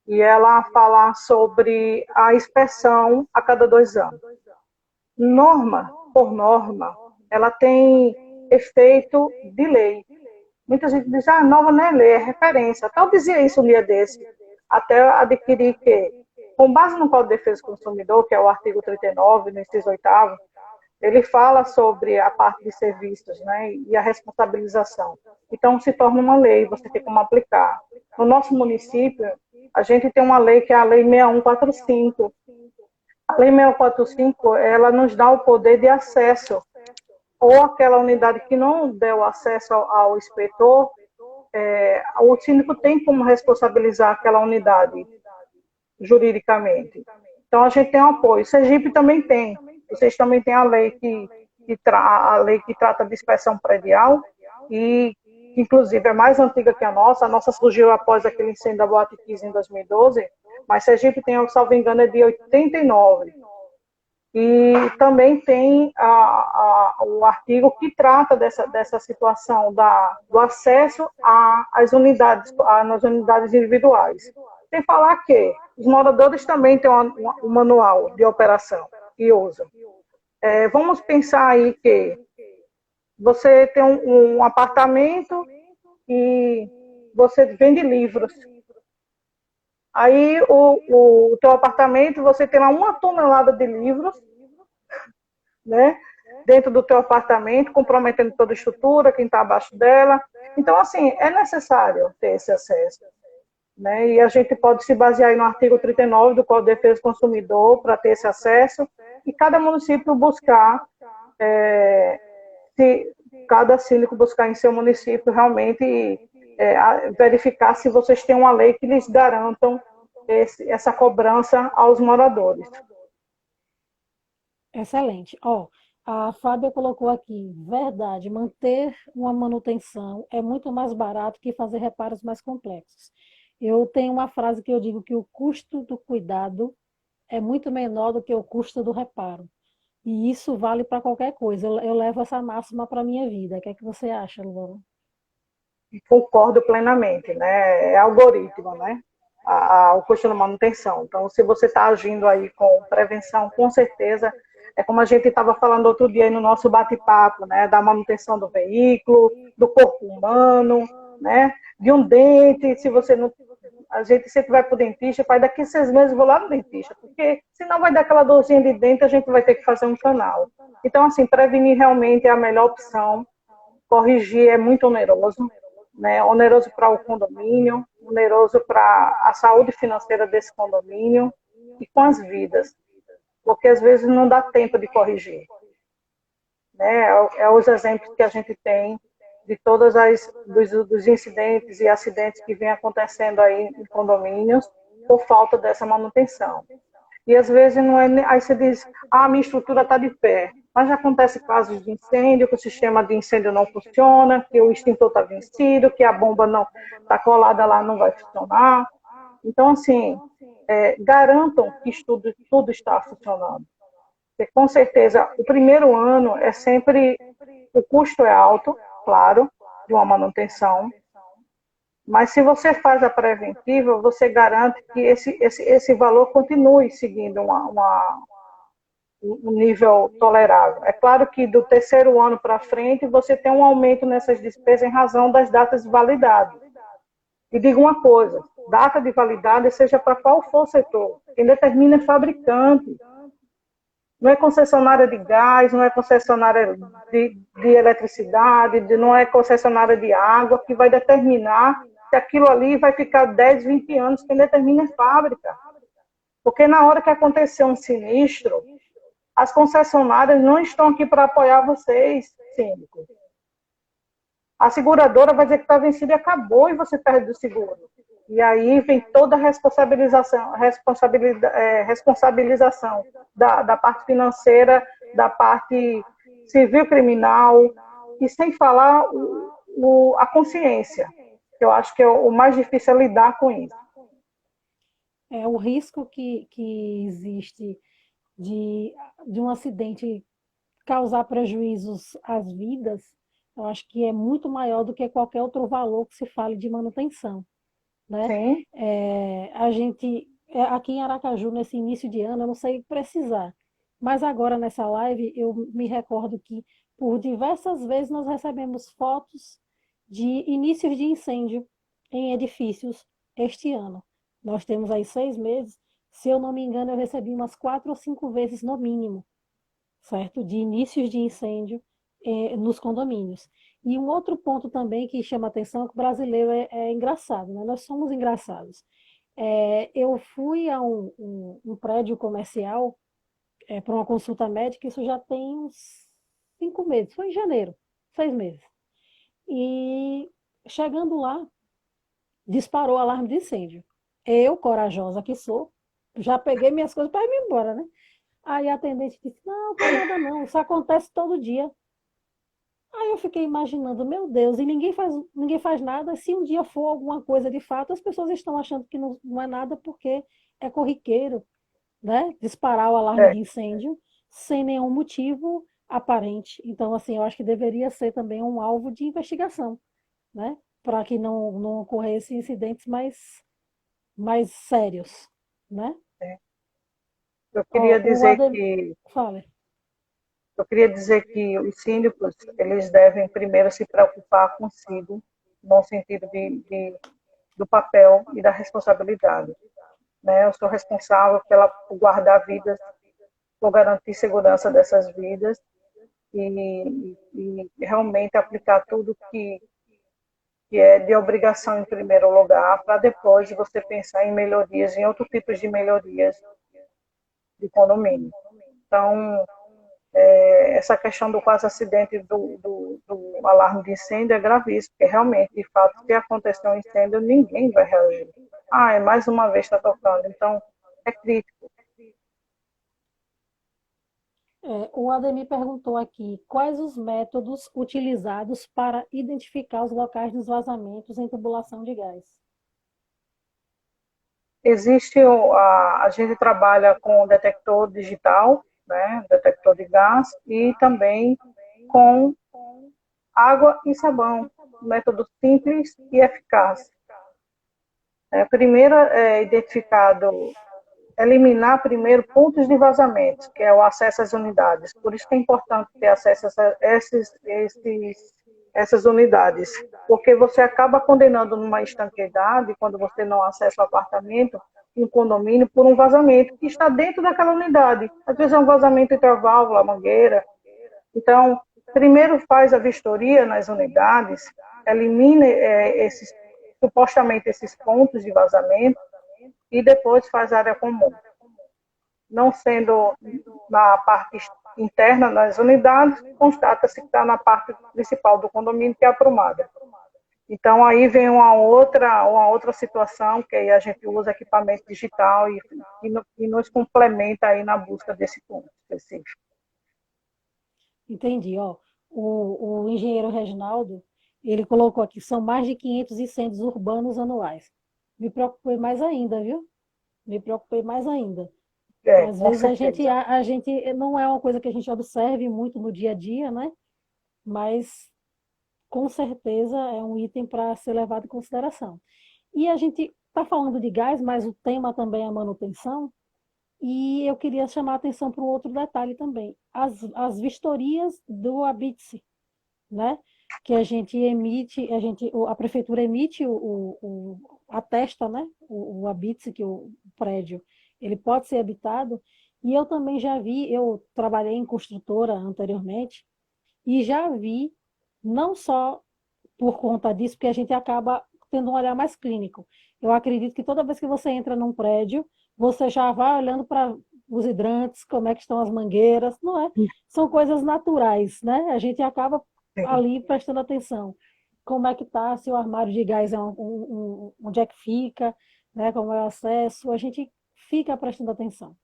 e ela fala sobre a inspeção a cada 2 anos. Norma por norma, ela tem efeito de lei. Muita gente diz, norma não é lei, é referência. Até eu dizia isso um dia desse, até adquirir que, com base no Código de Defesa do Consumidor, que é o artigo 39, no inciso 8º, ele fala sobre a parte de serviços, né, e a responsabilização. Então, se torna uma lei, você tem como aplicar. No nosso município, a gente tem uma lei que é a Lei 6145. A Lei 645, ela nos dá o poder de acesso, ou aquela unidade que não deu acesso ao inspetor, o síndico tem como responsabilizar aquela unidade juridicamente. Então, a gente tem um apoio. Sergipe também tem. Vocês também têm a lei a lei que trata de inspeção predial, e inclusive é mais antiga que a nossa surgiu após aquele incêndio da Boate Kiss em 2012, mas Sergipe tem, salvo engano, é de 89. E também tem o artigo que trata dessa situação do acesso às nas unidades individuais. Sem falar que os moradores também têm um manual de operação e uso. Vamos pensar aí que você tem um apartamento e você vende livros. Aí o teu apartamento, você tem lá 1 tonelada de livros, né, dentro do teu apartamento, comprometendo toda a estrutura, quem está abaixo dela. Então, assim, é necessário ter esse acesso, né? E a gente pode se basear aí no artigo 39 do Código de Defesa do Consumidor para ter esse acesso, e cada município buscar, se cada síndico buscar em seu município realmente verificar se vocês têm uma lei que lhes garantam essa cobrança aos moradores. Excelente. Ó, a Fábia colocou aqui, verdade, manter uma manutenção é muito mais barato que fazer reparos mais complexos. Eu tenho uma frase que eu digo que o custo do cuidado é muito menor do que o custo do reparo. E isso vale para qualquer coisa. Eu levo essa máxima para a minha vida. O que é que você acha, Luana? Concordo plenamente, né? É algoritmo, né? O custo da manutenção. Então, se você está agindo aí com prevenção, com certeza, é como a gente estava falando outro dia aí no nosso bate-papo, né? Da manutenção do veículo, do corpo humano, né? De um dente, se você não... A gente sempre vai para o dentista, pai, daqui a 6 meses eu vou lá no dentista, porque senão vai dar aquela dorzinha de dente, a gente vai ter que fazer um canal. Então, assim, prevenir realmente é a melhor opção. Corrigir é muito oneroso, né? Oneroso para o condomínio, oneroso para a saúde financeira desse condomínio. e com as vidas, porque às vezes não dá tempo de corrigir. Né? É os exemplos que a gente tem de todas dos incidentes e acidentes que vêm acontecendo aí em condomínios por falta dessa manutenção. E às vezes não é, aí você diz, a minha estrutura está de pé, mas já acontece casos de incêndio, que o sistema de incêndio não funciona, que o extintor está vencido, que a bomba não está colada lá, não vai funcionar. Então, assim, garantam que tudo está funcionando. Porque, com certeza, o primeiro ano é sempre, o custo é alto, claro, de uma manutenção, mas se você faz a preventiva, você garante que esse valor continue seguindo um nível tolerável. É claro que do terceiro ano para frente, você tem um aumento nessas despesas em razão das datas de validade. E digo uma coisa, data de validade, seja para qual for o setor, quem determina é fabricante. Não é concessionária de gás, não é concessionária de eletricidade, não é concessionária de água que vai determinar se aquilo ali vai ficar 10, 20 anos. Quem determina é fábrica. Porque na hora que acontecer um sinistro, as concessionárias não estão aqui para apoiar vocês, síndico. A seguradora vai dizer que está vencida e acabou e você perde o seguro. E aí vem toda a responsabilização da parte financeira, da parte civil criminal, e sem falar a consciência, que eu acho que é o mais difícil é lidar com isso. O risco que existe de um acidente causar prejuízos às vidas, eu acho que é muito maior do que qualquer outro valor que se fale de manutenção, né? Sim. A gente, aqui em Aracaju, nesse início de ano, eu não sei precisar, mas agora nessa live eu me recordo que por diversas vezes nós recebemos fotos de inícios de incêndio em edifícios este ano. Nós temos aí 6 meses, se eu não me engano, eu recebi umas 4 ou 5 vezes no mínimo, certo? De inícios de incêndio nos condomínios. E um outro ponto também que chama atenção é que o brasileiro é engraçado, né? Nós somos engraçados. Eu fui a um prédio comercial para uma consulta médica, isso já tem uns 5 meses, foi em janeiro, 6 meses. E chegando lá, disparou o alarme de incêndio. Eu, corajosa que sou, já peguei minhas coisas para ir embora, né? Aí a atendente disse, não, tem nada não, isso acontece todo dia. Aí eu fiquei imaginando, meu Deus, e ninguém faz nada. Se um dia for alguma coisa de fato, as pessoas estão achando que não é nada porque é corriqueiro, né? Disparar o alarme É. de incêndio sem nenhum motivo aparente. Então, assim, eu acho que deveria ser também um alvo de investigação, né? Para que não ocorressem incidentes mais sérios, né? Eu Ó, queria o dizer Adem... que Fale. Eu queria dizer que os síndicos, eles devem primeiro se preocupar consigo, no sentido do papel e da responsabilidade. Né? Eu sou responsável por guardar vidas, por garantir segurança dessas vidas e realmente aplicar tudo que é de obrigação em primeiro lugar, para depois você pensar em melhorias, em outros tipos de melhorias de condomínio. Então, essa questão do quase acidente do alarme de incêndio é gravíssimo, porque realmente, de fato, se acontecer um incêndio, ninguém vai reagir. Mais uma vez está tocando. Então, é crítico. O Ademir perguntou aqui, quais os métodos utilizados para identificar os locais dos vazamentos em tubulação de gás? A gente trabalha com detector digital, né, detector de gás, e também com água e sabão, método simples e eficaz. Primeiro é eliminar primeiro pontos de vazamento, que é o acesso às unidades. Por isso que é importante ter acesso a essas unidades, porque você acaba condenando numa estanqueidade, quando você não acessa o apartamento, um condomínio, por um vazamento que está dentro daquela unidade. Às vezes é um vazamento entre a válvula, a mangueira. Então, primeiro faz a vistoria nas unidades, elimina supostamente esses pontos de vazamento, e depois faz área comum. não sendo na parte interna das unidades, constata-se que está na parte principal do condomínio, que é a aprumada. Então, aí vem uma outra situação, que aí a gente usa equipamento digital e nos complementa aí na busca desse ponto específico. Entendi, ó. O engenheiro Reginaldo, ele colocou aqui, são mais de 500 incêndios urbanos anuais. Me preocupei mais ainda, viu? Me preocupei mais ainda. Às Com vezes certeza. a gente não é uma coisa que a gente observe muito no dia a dia, né? Mas com certeza é um item para ser levado em consideração. E a gente está falando de gás, mas o tema também é a manutenção. E eu queria chamar a atenção para um outro detalhe também. As vistorias do ABITSE, né? Que a gente emite, a prefeitura emite atesta, né? O ABITSE, que o prédio ele pode ser habitado. E eu também já vi, eu trabalhei em construtora anteriormente, e já vi, não só por conta disso, porque a gente acaba tendo um olhar mais clínico. Eu acredito que toda vez que você entra num prédio, você já vai olhando para os hidrantes, como é que estão as mangueiras, não é? São coisas naturais, né? A gente acaba Sim, ali prestando atenção. Como é que está, se o armário de gás é onde é que fica, né? Como é o acesso, a gente fica prestando atenção.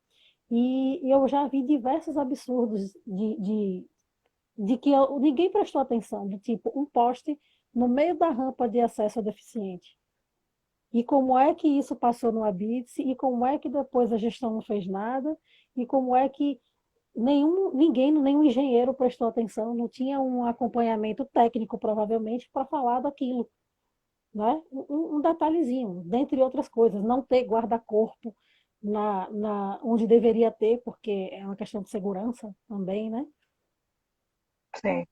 E eu já vi diversos absurdos de que ninguém prestou atenção, de tipo um poste no meio da rampa de acesso ao deficiente. E como é que isso passou no Abits, e como é que depois a gestão não fez nada, e como é que nenhum engenheiro prestou atenção, não tinha um acompanhamento técnico, provavelmente, para falar daquilo. Né? Um detalhezinho, dentre outras coisas, não ter guarda-corpo onde deveria ter, porque é uma questão de segurança também, né? sim.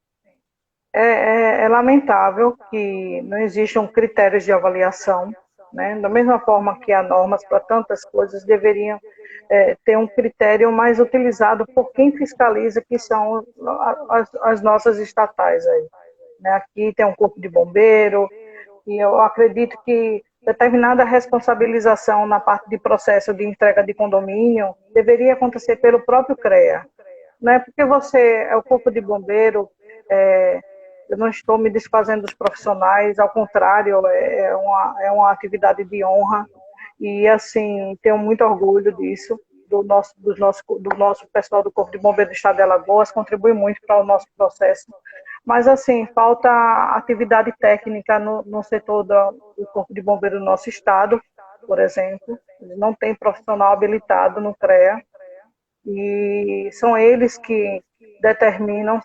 É lamentável que não existam critérios de avaliação, né? Da mesma forma que há normas para tantas coisas, deveriam ter um critério mais utilizado por quem fiscaliza, que são as nossas estatais aí, né? Aqui tem um corpo de bombeiro, e eu acredito que determinada responsabilização na parte de processo de entrega de condomínio deveria acontecer pelo próprio CREA, né? Porque você é o corpo de bombeiro, é, eu não estou me desfazendo dos profissionais, ao contrário, é uma atividade de honra e, assim, tenho muito orgulho disso, do nosso pessoal do Corpo de Bombeiros do Estado de Alagoas, contribui muito para o nosso processo. Mas, assim, falta atividade técnica no setor do Corpo de Bombeiros do nosso Estado, por exemplo. Não tem profissional habilitado no CREA, e são eles que determinam,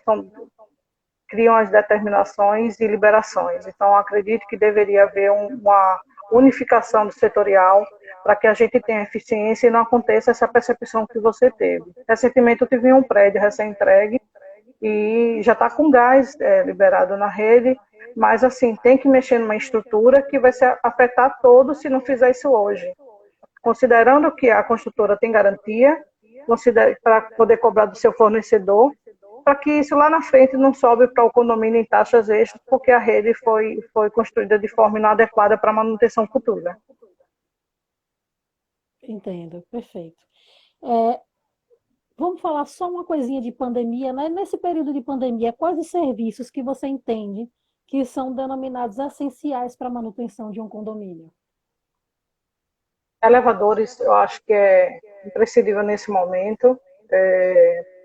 criam as determinações e liberações. Então, acredito que deveria haver uma unificação do setorial para que a gente tenha eficiência e não aconteça essa percepção que você teve. Recentemente, eu tive um prédio recém-entregue e já está com gás liberado na rede, mas, assim, tem que mexer numa estrutura que vai se afetar todos se não fizer isso hoje. Considerando que a construtora tem garantia, para poder cobrar do seu fornecedor, para que isso lá na frente não sobe para o condomínio em taxas extras, porque a rede foi construída de forma inadequada para manutenção futura. Entendo, perfeito. É, vamos falar só uma coisinha de pandemia, né? Nesse período de pandemia, quais os serviços que você entende que são denominados essenciais para a manutenção de um condomínio? Elevadores, eu acho que é imprescindível nesse momento,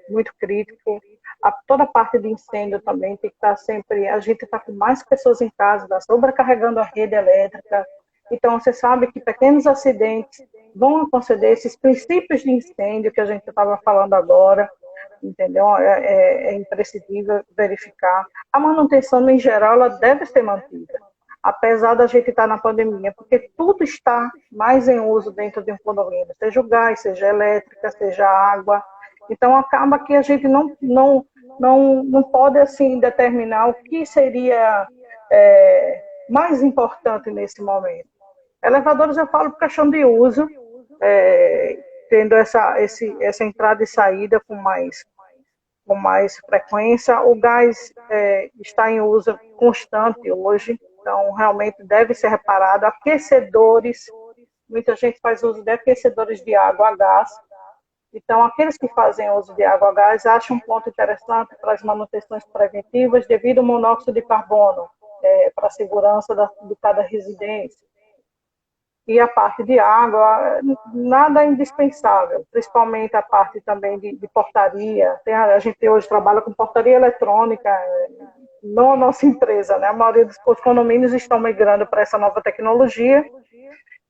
muito crítico. Toda a parte de incêndio também tem que estar sempre. A gente está com mais pessoas em casa, está sobrecarregando a rede elétrica. Então, você sabe que pequenos acidentes vão conceder esses princípios de incêndio que a gente estava falando agora, entendeu? É imprescindível verificar. A manutenção, em geral, ela deve ser mantida, apesar da gente estar na pandemia, porque tudo está mais em uso dentro de um condomínio, seja o gás, seja a elétrica, seja a água. Então, acaba que a gente não pode, assim, determinar o que seria mais importante nesse momento. Elevadores eu falo por questão de uso, tendo essa entrada e saída com mais frequência. O gás está em uso constante hoje, então realmente deve ser reparado. Aquecedores, muita gente faz uso de aquecedores de água a gás, Então, aqueles que fazem uso de água a gás acham um ponto interessante para as manutenções preventivas devido ao monóxido de carbono, para a segurança de cada residência. E a parte de água, nada é indispensável, principalmente a parte também de portaria. A gente hoje trabalha com portaria eletrônica, não a nossa empresa, né? A maioria dos condomínios estão migrando para essa nova tecnologia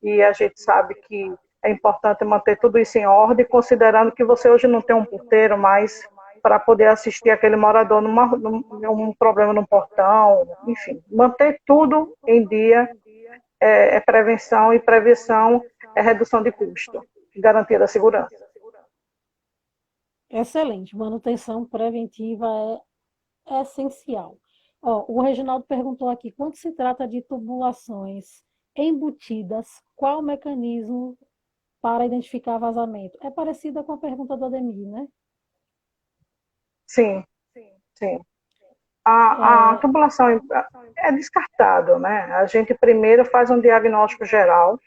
e a gente sabe que é importante manter tudo isso em ordem, considerando que você hoje não tem um porteiro mais para poder assistir aquele morador num problema no portão, enfim, manter tudo em dia é prevenção e prevenção é redução de custo, garantia da segurança. Excelente. Manutenção preventiva é essencial. Ó, o Reginaldo perguntou aqui, quando se trata de tubulações embutidas, qual o mecanismo para identificar vazamento? É parecida com a pergunta do Ademir, né? Sim, sim. A É, tubulação é descartado, né? A gente primeiro faz um diagnóstico geral,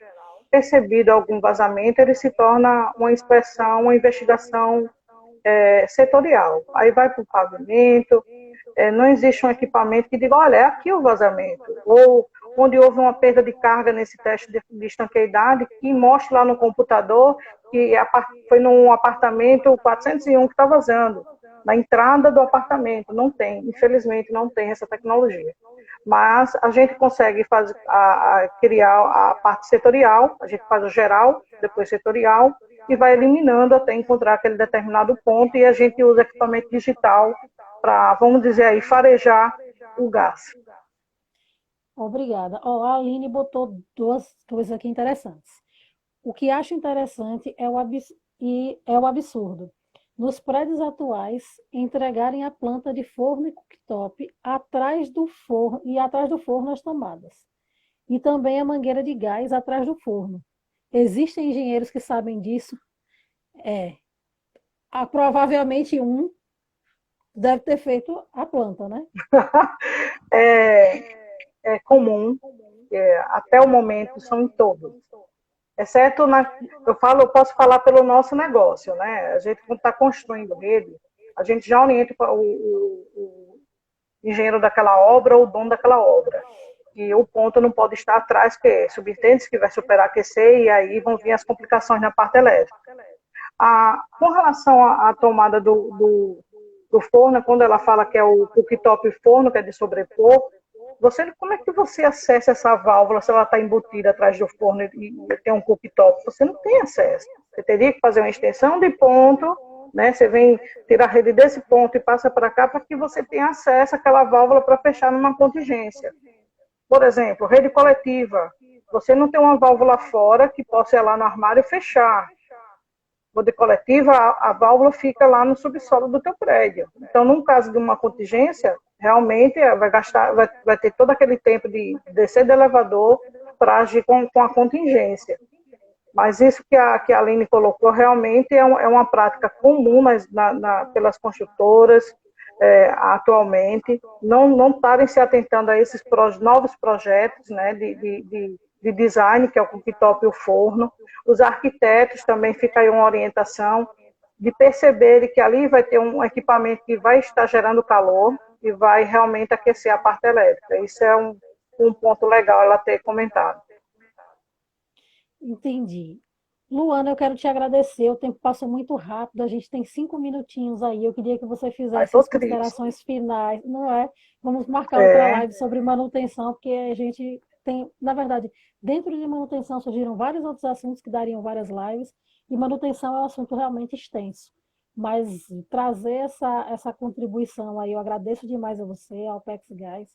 percebido algum vazamento, ele se torna uma inspeção, uma investigação setorial. Aí vai para o pavimento, não existe um equipamento que diga, olha, é aqui o vazamento, ou onde houve uma perda de carga nesse teste de estanqueidade, que mostre lá no computador que foi num apartamento 401 que está vazando, na entrada do apartamento, não tem, infelizmente não tem essa tecnologia. Mas a gente consegue criar a parte setorial, a gente faz o geral, depois setorial, e vai eliminando até encontrar aquele determinado ponto, e a gente usa equipamento digital para, vamos dizer aí, farejar o gás. obrigada. Ó, a Aline botou duas coisas aqui interessantes. O que acho interessante é o absurdo. Nos prédios atuais, entregarem a planta de forno e cooktop atrás do forno as tomadas. E também a mangueira de gás atrás do forno. Existem engenheiros que sabem disso? É. Provavelmente um deve ter feito a planta, né? É, é comum, até o momento são em todos. Exceto eu posso falar pelo nosso negócio, né? A gente quando está construindo rede, a gente já orienta o engenheiro daquela obra ou o dono daquela obra. E o ponto não pode estar atrás, porque subentende que vai superaquecer e aí vão vir as complicações na parte elétrica. Com relação à tomada do forno, quando ela fala que é o cooktop forno, que é de sobrepor, como é que você acessa essa válvula se ela está embutida atrás do forno e tem um cooktop? Você não tem acesso. Você teria que fazer uma extensão de ponto, né? Você vem tirar a rede desse ponto e passa para cá para que você tenha acesso àquela válvula para fechar numa contingência. Por exemplo, rede coletiva. Você não tem uma válvula fora que possa ir lá no armário e fechar. Rede coletiva, a válvula fica lá no subsolo do teu prédio. Então, num caso de uma contingência, realmente vai ter todo aquele tempo de descer do elevador para agir com a contingência. Mas isso que a Aline colocou realmente é uma prática comum pelas construtoras atualmente, não estarem se atentando a esses novos projetos, né, de design, que é o cooktop e o forno. Os arquitetos também fica aí uma orientação de perceberem que ali vai ter um equipamento que vai estar gerando calor e vai realmente aquecer a parte elétrica. Isso é um ponto legal ela ter comentado. Entendi. Luana, eu quero te agradecer. O tempo passou muito rápido. A gente tem 5 minutinhos aí. Eu queria que você Ai, fizesse tô as triste. considerações finais. Não é? Vamos marcar outra É, live sobre manutenção, porque a gente tem, na verdade, dentro de manutenção surgiram vários outros assuntos que dariam várias lives, e manutenção é um assunto realmente extenso. Mas trazer essa contribuição aí, eu agradeço demais a você, ao Pex Gás,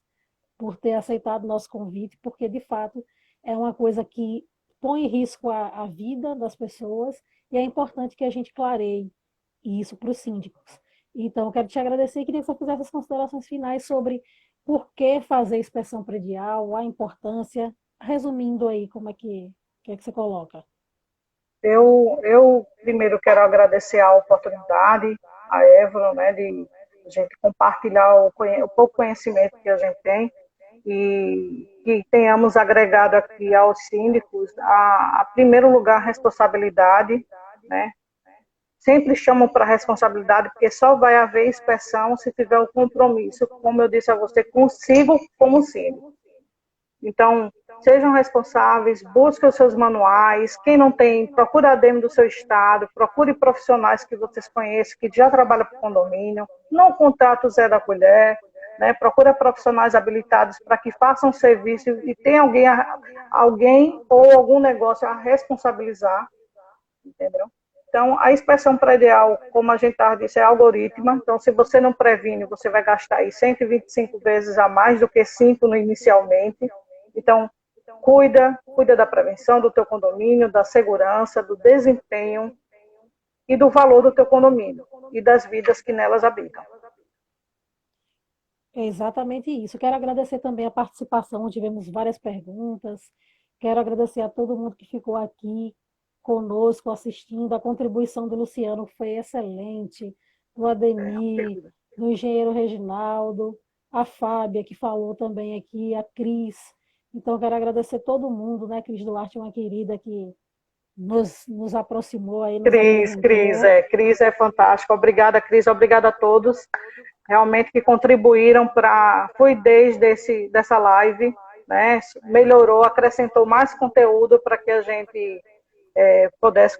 por ter aceitado o nosso convite, porque de fato é uma coisa que põe em risco a vida das pessoas e é importante que a gente clareie isso para os síndicos. Então, eu quero te agradecer e queria que você fizesse as considerações finais sobre por que fazer inspeção predial, a importância, resumindo aí como que é que você coloca. eu primeiro quero agradecer a oportunidade, a Évora, né, de a gente compartilhar o pouco conhecimento que a gente tem e que tenhamos agregado aqui aos síndicos, a primeiro lugar, a responsabilidade, né, sempre chamam para a responsabilidade, porque só vai haver inspeção se tiver o compromisso, como eu disse a você, consigo como síndico. Então, sejam responsáveis, busquem os seus manuais. Quem não tem, procure a ADM do seu estado, procure profissionais que vocês conheçam, que já trabalham para o condomínio. Não contrate o Zé da Colher, né? Procure profissionais habilitados para que façam serviço e tenha alguém ou algum negócio a responsabilizar, entendeu? Então, a inspeção predial, como a gente estava disse, é algorítmica. Então, se você não previne, você vai gastar aí 125 vezes a mais do que 5 no inicialmente. Então, cuida da prevenção do teu condomínio, da segurança, do desempenho e do valor do teu condomínio e das vidas que nelas habitam. É exatamente isso. Quero agradecer também a participação, tivemos várias perguntas. Quero agradecer a todo mundo que ficou aqui conosco assistindo. A contribuição do Luciano foi excelente, do Ademir, do engenheiro Reginaldo, a Fábia, que falou também aqui, a Cris. Então, quero agradecer todo mundo, né? Cris Duarte é uma querida que nos aproximou aí, nos apresentou. Cris é fantástica. Obrigada, Cris. Obrigada a todos realmente que contribuíram para a fluidez dessa live, né? Melhorou, acrescentou mais conteúdo para que a gente pudesse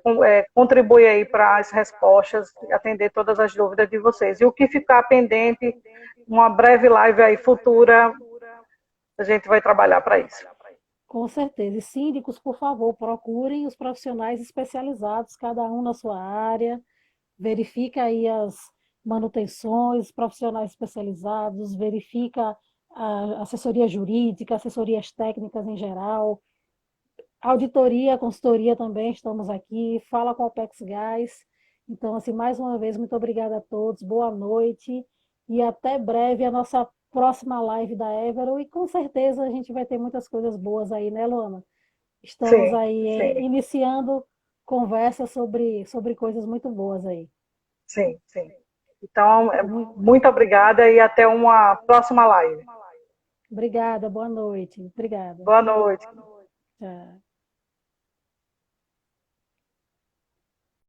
contribuir aí para as respostas e atender todas as dúvidas de vocês. E o que ficar pendente, uma breve live aí futura, a gente vai trabalhar para isso. Com certeza. E síndicos, por favor, procurem os profissionais especializados, cada um na sua área, verifica aí as manutenções, profissionais especializados, verifica a assessoria jurídica, assessorias técnicas em geral, auditoria, consultoria também, estamos aqui, fala com a Apex Gás. Então, assim, mais uma vez, muito obrigada a todos, boa noite e até breve a nossa próxima live da Évero e com certeza a gente vai ter muitas coisas boas aí, né, Luana? Estamos Sim, aí sim. iniciando conversas sobre coisas muito boas aí. Sim, sim. Então, muito obrigada e até uma próxima live. Obrigada, boa noite. Obrigada. Boa noite. Tchau.